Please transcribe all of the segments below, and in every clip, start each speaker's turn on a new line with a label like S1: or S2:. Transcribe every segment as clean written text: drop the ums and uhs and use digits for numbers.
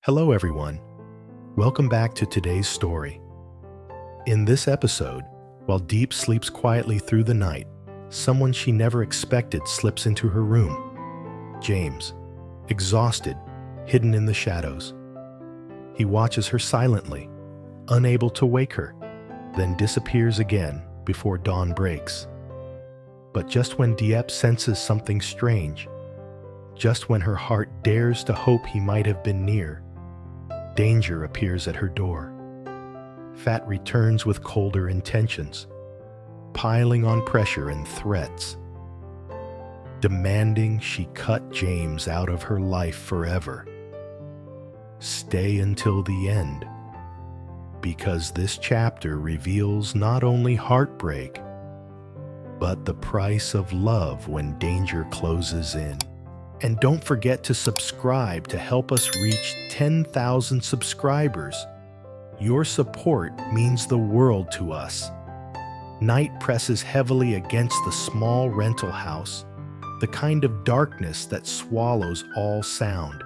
S1: Hello, everyone. Welcome back to today's story. In this episode, while Diep sleeps quietly through the night, someone she never expected slips into her room. James, exhausted, hidden in the shadows. He watches her silently, unable to wake her, then disappears again before dawn breaks. But just when Diep senses something strange, just when her heart dares to hope he might have been near, danger appears at her door. Phat returns with colder intentions, piling on pressure and threats, demanding she cut James out of her life forever. Stay until the end, because this chapter reveals not only heartbreak, but the price of love when danger closes in. And don't forget to subscribe to help us reach 10,000 subscribers. Your support means the world to us. Night presses heavily against the small rental house, the kind of darkness that swallows all sound.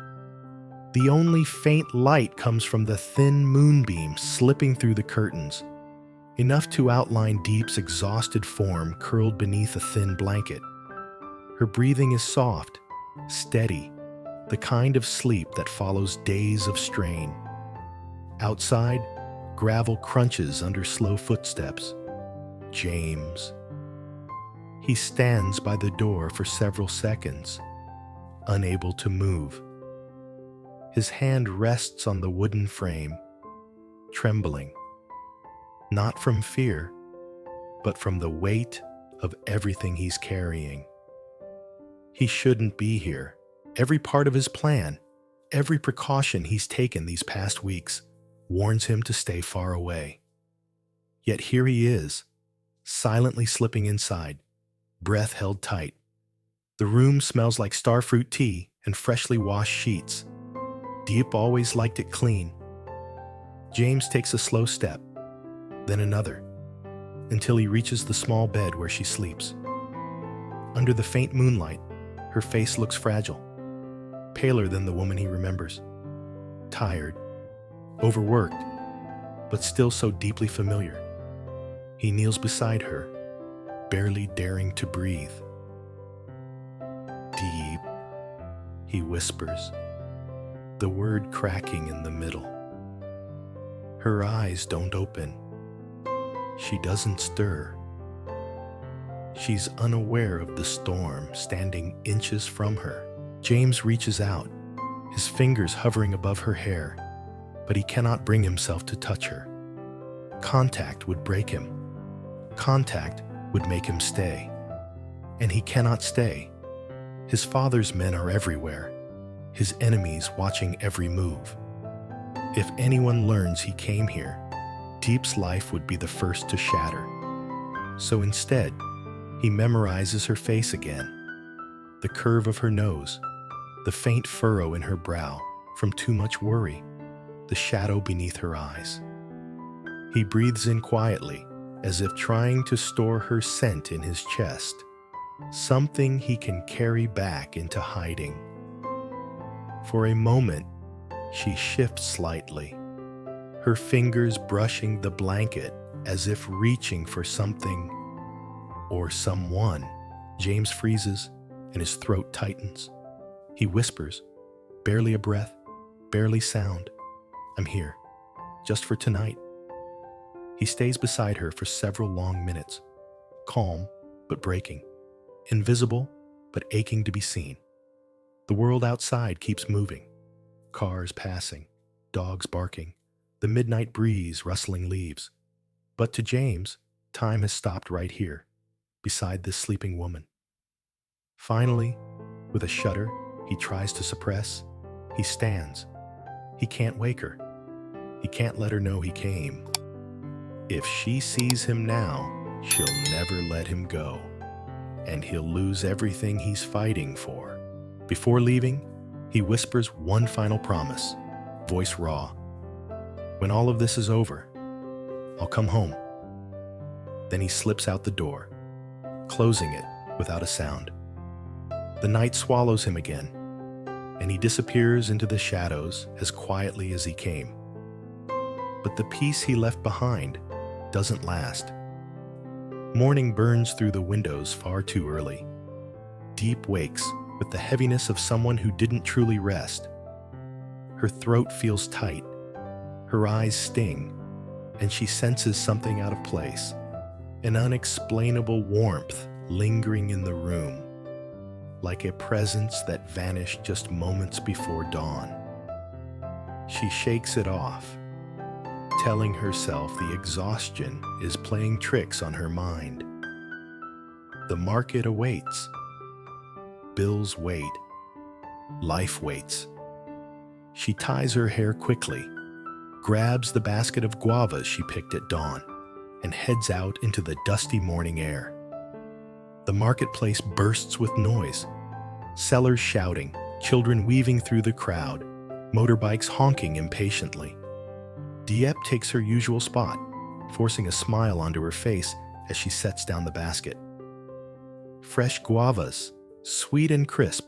S1: The only faint light comes from the thin moonbeam slipping through the curtains, enough to outline Diep's exhausted form curled beneath a thin blanket. Her breathing is soft, steady, the kind of sleep that follows days of strain. Outside, gravel crunches under slow footsteps. James. He stands by the door for several seconds, unable to move. His hand rests on the wooden frame, trembling, not from fear, but from the weight of everything he's carrying. He shouldn't be here. Every part of his plan, every precaution he's taken these past weeks, warns him to stay far away. Yet here he is, silently slipping inside, breath held tight. The room smells like starfruit tea and freshly washed sheets. Diep always liked it clean. James takes a slow step, then another, until he reaches the small bed where she sleeps. Under the faint moonlight, her face looks fragile, paler than the woman he remembers. Tired, overworked, but still so deeply familiar. He kneels beside her, barely daring to breathe. "Diep," he whispers, the word cracking in the middle. Her eyes don't open. She doesn't stir. She's unaware of the storm standing inches from her. James reaches out, his fingers hovering above her hair, but he cannot bring himself to touch her. Contact would break him. Contact would make him stay. And he cannot stay. His father's men are everywhere, his enemies watching every move. If anyone learns he came here, Diep's life would be the first to shatter. So instead, he memorizes her face again, the curve of her nose, the faint furrow in her brow from too much worry, the shadow beneath her eyes. He breathes in quietly, as if trying to store her scent in his chest, something he can carry back into hiding. For a moment, she shifts slightly, her fingers brushing the blanket as if reaching for something or someone. James freezes and his throat tightens. He whispers, barely a breath, barely sound, "I'm here, just for tonight." He stays beside her for several long minutes, calm but breaking, invisible but aching to be seen. The world outside keeps moving, cars passing, dogs barking, the midnight breeze rustling leaves. But to James, time has stopped right here, beside this sleeping woman. Finally, with a shudder he tries to suppress, he stands. He can't wake her. He can't let her know he came. If she sees him now, she'll never let him go, and he'll lose everything he's fighting for. Before leaving, he whispers one final promise, voice raw. "When all of this is over, I'll come home." Then he slips out the door, closing it without a sound. The night swallows him again, and he disappears into the shadows as quietly as he came. But the peace he left behind doesn't last. Morning burns through the windows far too early. Diep wakes with the heaviness of someone who didn't truly rest. Her throat feels tight, her eyes sting, and she senses something out of place, an unexplainable warmth lingering in the room, like a presence that vanished just moments before dawn. She shakes it off, telling herself the exhaustion is playing tricks on her mind. The market awaits. Bills wait. Life waits. She ties her hair quickly, grabs the basket of guavas she picked at dawn, and heads out into the dusty morning air. The marketplace bursts with noise. Sellers shouting, children weaving through the crowd, motorbikes honking impatiently. Diep takes her usual spot, forcing a smile onto her face as she sets down the basket. Fresh guavas, sweet and crisp,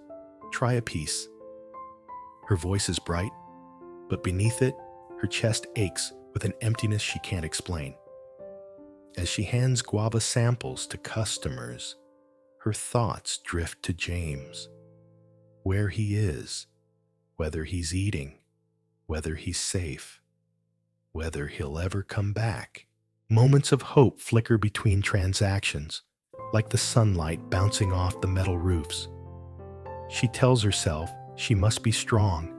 S1: try a piece. Her voice is bright, but beneath it, her chest aches with an emptiness she can't explain. As she hands guava samples to customers, her thoughts drift to James. Where he is, whether he's eating, whether he's safe, whether he'll ever come back. Moments of hope flicker between transactions, like the sunlight bouncing off the metal roofs. She tells herself she must be strong,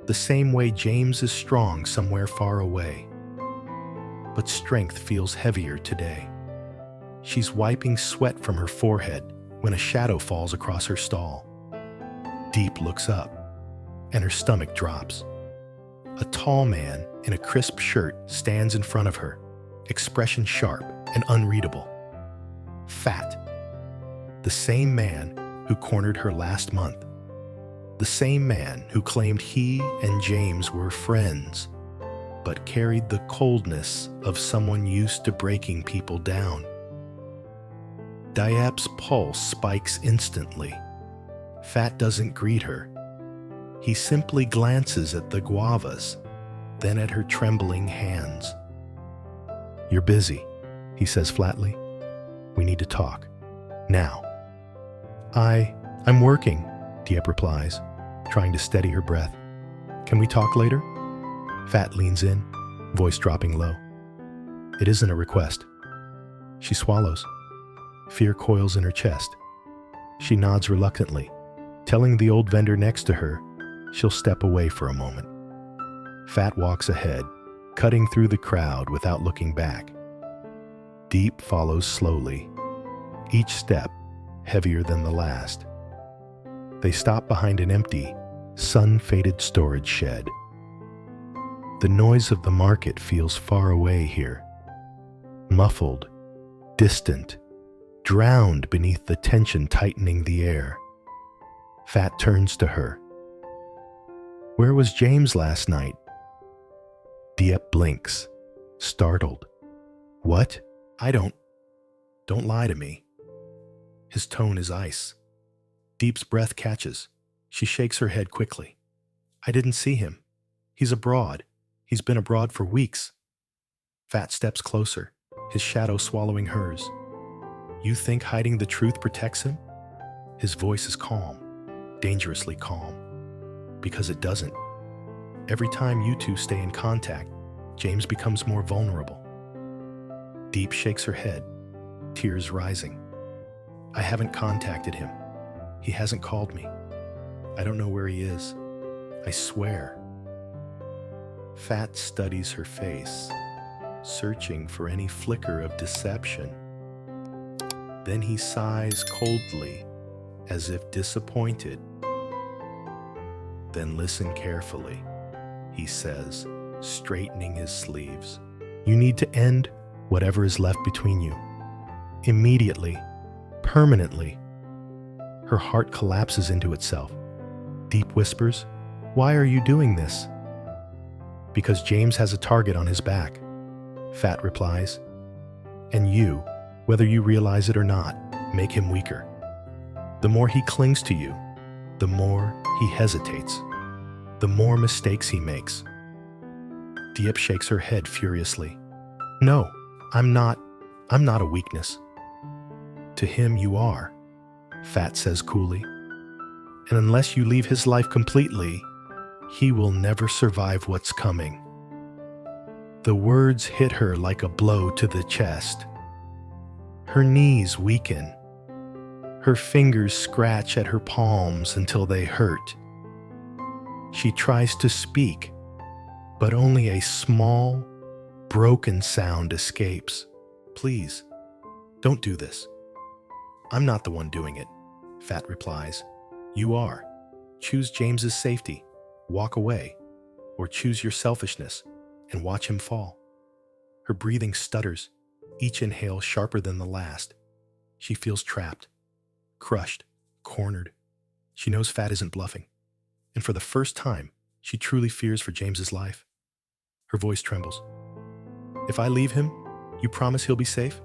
S1: the same way James is strong somewhere far away. But strength feels heavier today. She's wiping sweat from her forehead when a shadow falls across her stall. Diep looks up, and her stomach drops. A tall man in a crisp shirt stands in front of her, expression sharp and unreadable. Phat, the same man who cornered her last month. The same man who claimed he and James were friends, but carried the coldness of someone used to breaking people down. Diep's pulse spikes instantly. Phat doesn't greet her. He simply glances at the guavas, then at her trembling hands. "You're busy," he says flatly. "We need to talk. Now." I'm working," Diep replies, trying to steady her breath. "Can we talk later?" Phat leans in, voice dropping low. "It isn't a request." She swallows. Fear coils in her chest. She nods reluctantly, telling the old vendor next to her she'll step away for a moment. Phat walks ahead, cutting through the crowd without looking back. Diep follows slowly, each step heavier than the last. They stop behind an empty, sun-faded storage shed. The noise of the market feels far away here, muffled, distant, drowned beneath the tension tightening the air. Phat turns to her. "Where was James last night?" Diep blinks, startled. "What? Don't lie to me." His tone is ice. Diep's breath catches. She shakes her head quickly. "I didn't see him. He's abroad. He's been abroad for weeks." Phat steps closer, his shadow swallowing hers. "You think hiding the truth protects him?" His voice is calm, dangerously calm. Because it doesn't. Every time you two stay in contact, James becomes more vulnerable. Diep shakes her head, tears rising. "I haven't contacted him. He hasn't called me. I don't know where he is. I swear." Phat studies her face, searching for any flicker of deception. Then he sighs coldly, as if disappointed. "Then listen carefully," he says, straightening his sleeves. "You need to end whatever is left between you. Immediately, permanently." Her heart collapses into itself. Diep whispers, "Why are you doing this?" "Because James has a target on his back," Phat replies. "And you, whether you realize it or not, make him weaker. The more he clings to you, the more he hesitates, the more mistakes he makes. Diep shakes her head furiously. No, I'm not a weakness. To him you are, Phat says coolly. And unless you leave his life completely, he will never survive what's coming. The words hit her like a blow to the chest. Her knees weaken. Her fingers scratch at her palms until they hurt. She tries to speak, but only a small, broken sound escapes. Please, don't do this. I'm not the one doing it, Phat replies. You are. Choose James's safety, walk away, or choose your selfishness and watch him fall. Her breathing stutters, each inhale sharper than the last. She feels trapped, crushed, cornered. She knows Phat isn't bluffing, and for the first time, she truly fears for James's life. Her voice trembles. If I leave him, you promise he'll be safe?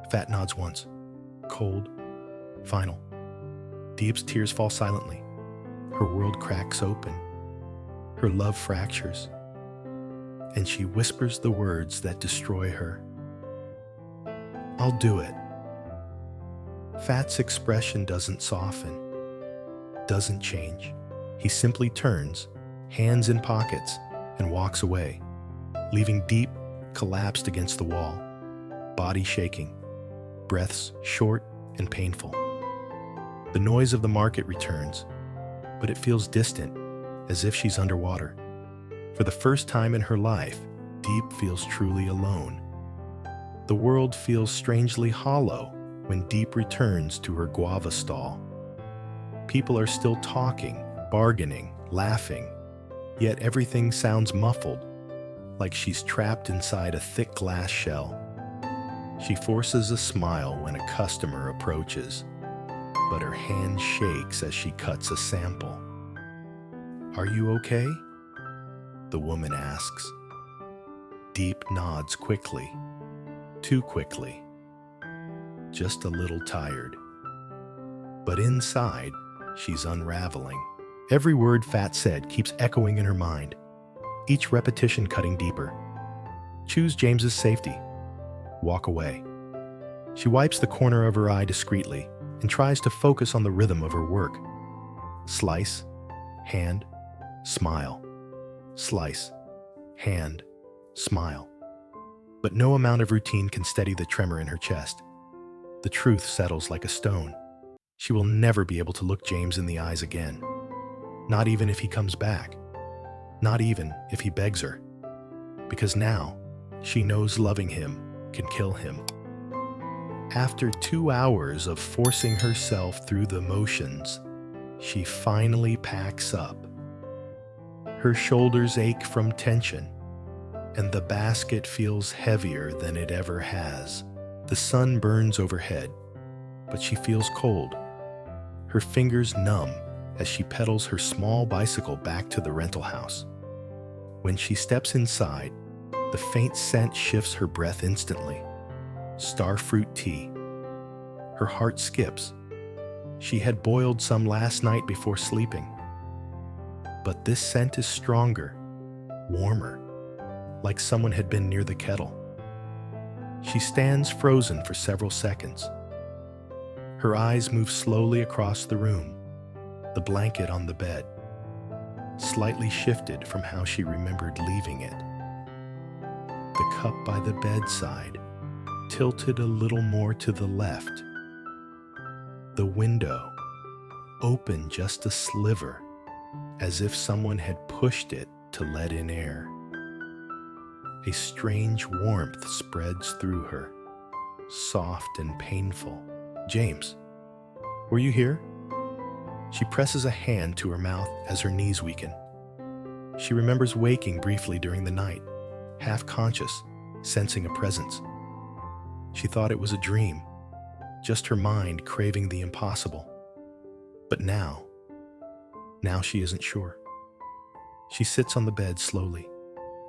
S1: Phat nods once. Cold, final. Diep's tears fall silently. Her world cracks open. Her love fractures. And she whispers the words that destroy her. I'll do it. Phat's expression doesn't soften, doesn't change. He simply turns, hands in pockets, and walks away, leaving Diep collapsed against the wall, body shaking, breaths short and painful. The noise of the market returns, but it feels distant, as if she's underwater. For the first time in her life, Diep feels truly alone. The world feels strangely hollow when Diep returns to her guava stall. People are still talking, bargaining, laughing, yet everything sounds muffled, like she's trapped inside a thick glass shell. She forces a smile when a customer approaches, but her hand shakes as she cuts a sample. Are you okay? The woman asks. Diep nods quickly, too quickly, just a little tired. But inside, she's unraveling. Every word Phat said keeps echoing in her mind, each repetition cutting deeper. Choose James's safety. Walk away. She wipes the corner of her eye discreetly and tries to focus on the rhythm of her work. Slice, hand, smile. Slice, hand, smile. But no amount of routine can steady the tremor in her chest. The truth settles like a stone. She will never be able to look James in the eyes again. Not even if he comes back. Not even if he begs her. Because now, she knows loving him can kill him. After 2 hours of forcing herself through the motions, she finally packs up. Her shoulders ache from tension, and the basket feels heavier than it ever has. The sun burns overhead, but she feels cold. Her fingers numb as she pedals her small bicycle back to the rental house. When she steps inside, the faint scent shifts her breath instantly. Starfruit tea. Her heart skips. She had boiled some last night before sleeping. But this scent is stronger, warmer, like someone had been near the kettle. She stands frozen for several seconds. Her eyes move slowly across the room, the blanket on the bed, slightly shifted from how she remembered leaving it. The cup by the bedside, tilted a little more to the left. The window, open just a sliver, as if someone had pushed it to let in air. A strange warmth spreads through her, soft and painful. James, were you here? She presses a hand to her mouth as her knees weaken. She remembers waking briefly during the night, half conscious, sensing a presence. She thought it was a dream, just her mind craving the impossible. But now she isn't sure. She sits on the bed slowly,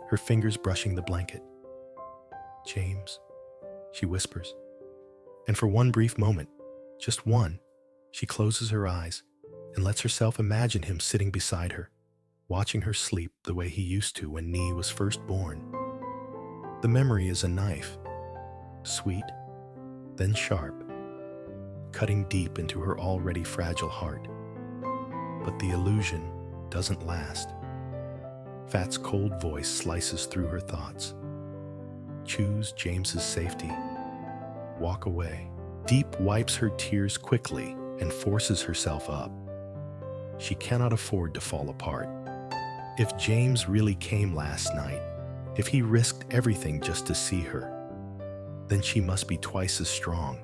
S1: her fingers brushing the blanket. James, she whispers. And for one brief moment, just one, she closes her eyes, and lets herself imagine him sitting beside her, watching her sleep the way he used to when Nee was first born. The memory is a knife, sweet, then sharp, cutting deep into her already fragile heart. But the illusion doesn't last. Phat's cold voice slices through her thoughts. Choose James's safety. Walk away. Diep wipes her tears quickly and forces herself up. She cannot afford to fall apart. If James really came last night, if he risked everything just to see her, then she must be twice as strong.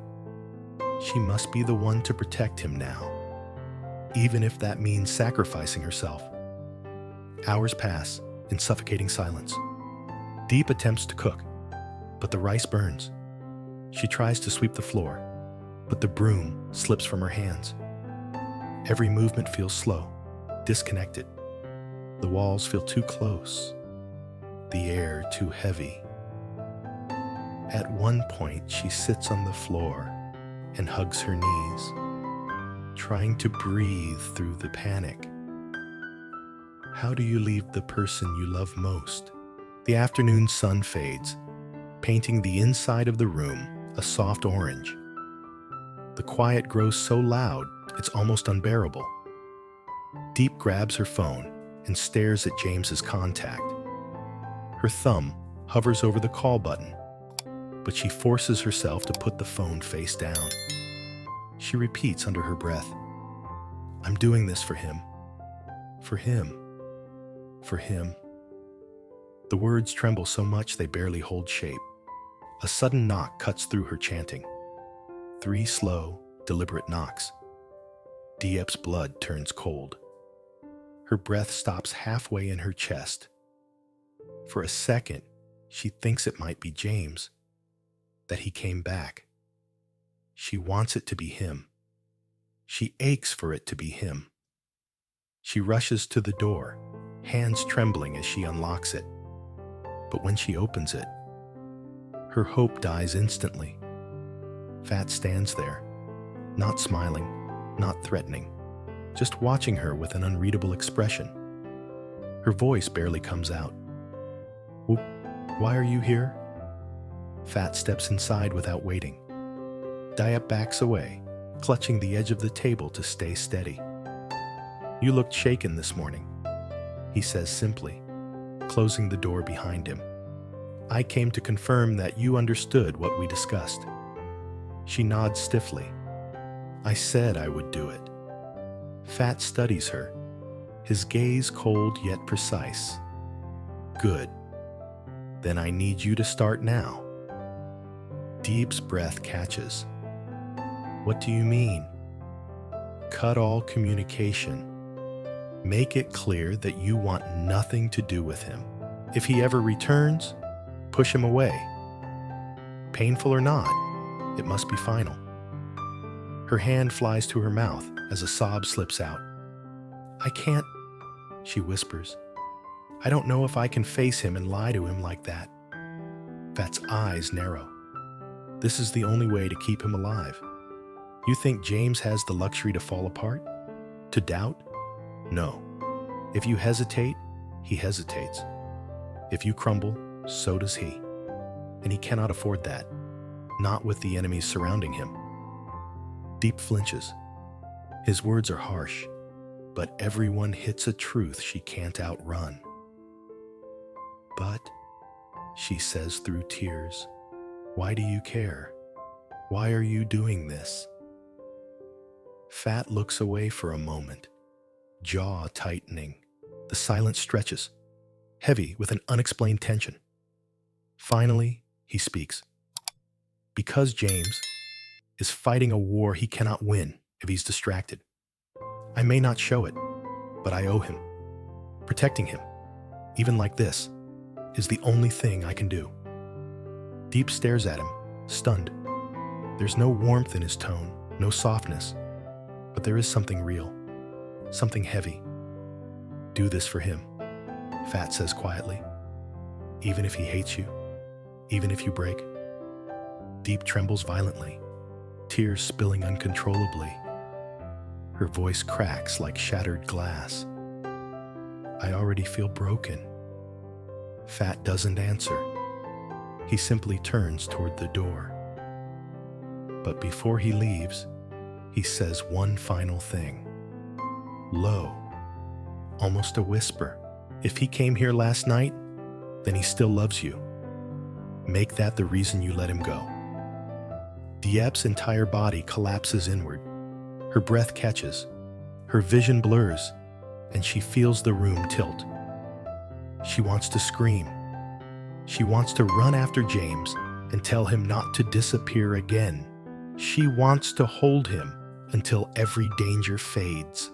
S1: She must be the one to protect him now, even if that means sacrificing herself. Hours pass in suffocating silence. Diep attempts to cook, but the rice burns. She tries to sweep the floor, but the broom slips from her hands. Every movement feels slow, disconnected. The walls feel too close, the air too heavy. At one point, she sits on the floor and hugs her knees, trying to breathe through the panic. How do you leave the person you love most? The afternoon sun fades, painting the inside of the room a soft orange. The quiet grows so loud, it's almost unbearable. Diep grabs her phone and stares at James's contact. Her thumb hovers over the call button, but she forces herself to put the phone face down. She repeats under her breath, "I'm doing this for him. For him. For him." The words tremble so much they barely hold shape. A sudden knock cuts through her chanting. 3 slow, deliberate knocks. Diep's blood turns cold. Her breath stops halfway in her chest. For a second, she thinks it might be James, that he came back. She wants it to be him. She aches for it to be him. She rushes to the door, hands trembling as she unlocks it. But when she opens it, her hope dies instantly. Phat stands there, not smiling, not threatening, just watching her with an unreadable expression. Her voice barely comes out. "Why are you here?" Phat steps inside without waiting. Diep backs away, clutching the edge of the table to stay steady. "You looked shaken this morning," he says simply, closing the door behind him. "I came to confirm that you understood what we discussed." She nods stiffly. "I said I would do it." Phat studies her, his gaze cold yet precise. "Good. Then I need you to start now." Diep's breath catches. "What do you mean?" "Cut all communication. Make it clear that you want nothing to do with him. If he ever returns, push him away. Painful or not, it must be final." Her hand flies to her mouth as a sob slips out. "I can't," she whispers. "I don't know if I can face him and lie to him like that." Phat's eyes narrow. This is the only way to keep him alive. You think James has the luxury to fall apart? To doubt? No. If you hesitate, he hesitates. If you crumble, so does he. And he cannot afford that, not with the enemies surrounding him. Diep flinches. His words are harsh, but everyone hits a truth she can't outrun. "But," she says through tears, "why do you care? Why are you doing this?" Phat looks away for a moment, jaw tightening. The silence stretches, heavy with an unexplained tension. Finally, he speaks. "Because James is fighting a war he cannot win if he's distracted. I may not show it, but I owe him. Protecting him, even like this, is the only thing I can do." Diep stares at him, stunned. There's no warmth in his tone, no softness, but there is something real, something heavy. "Do this for him," Phat says quietly. "Even if he hates you, even if you break." Diep trembles violently, tears spilling uncontrollably. Her voice cracks like shattered glass. I already feel broken. Phat doesn't answer. He simply turns toward the door. But before he leaves, he says one final thing. Low, almost a whisper. If he came here last night, then he still loves you. Make that the reason you let him go. Diep's entire body collapses inward. Her breath catches. Her vision blurs, and she feels the room tilt. She wants to scream. She wants to run after James and tell him not to disappear again. She wants to hold him until every danger fades.